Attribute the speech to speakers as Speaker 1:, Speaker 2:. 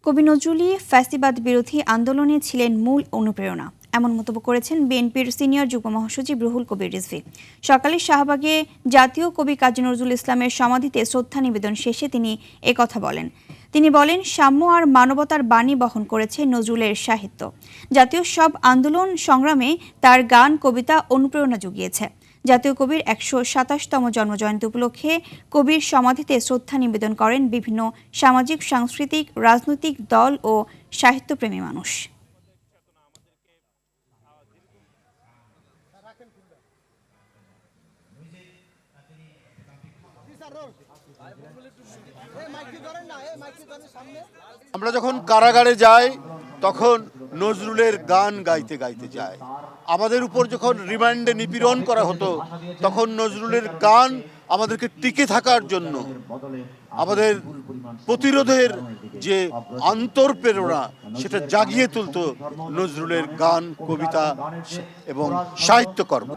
Speaker 1: কবি নজরুলই ফ্যাসিবাদ বিরোধী আন্দোলনে ছিলেন মূল অনুপ্রেরণা, এমন মন্তব্য করেছেন বিএনপির সিনিয়র যুগ্ম মহাসচিব রুহুল কবির রিজভী। সকালে শাহবাগে জাতীয় কবি কাজী নজরুল ইসলামের সমাধিতে শ্রদ্ধা নিবেদন শেষে তিনি একথা বলেন। তিনি বলেন, সাম্য আর মানবতার বাণী বহন করেছে নজরুলের সাহিত্য। জাতীয় সব আন্দোলন সংগ্রামে তার গান কবিতা অনুপ্রেরণা জুগিয়েছে। জাতীয় কবির ১২৭তম জন্মজয়ন্তী উপলক্ষে কবির সমাধিতে শ্রদ্ধা নিবেদন করেন বিভিন্ন সামাজিক, সাংস্কৃতিক, রাজনৈতিক দল ও সাহিত্যপ্রেমী মানুষ।
Speaker 2: আমরা যখন কারাগারে যাই তখন নজরুলের গান গাইতে গাইতে যায়। আমাদের উপর যখন রিমান্ডে নিপীড়ন করা হতো তখন নজরুলের গান আমাদেরকে টিকে থাকার জন্য, আমাদের প্রতিরোধের যে আন্তঃপ্রেরণা সেটা জাগিয়ে তুলত নজরুলের গান, কবিতা এবং সাহিত্যকর্ম।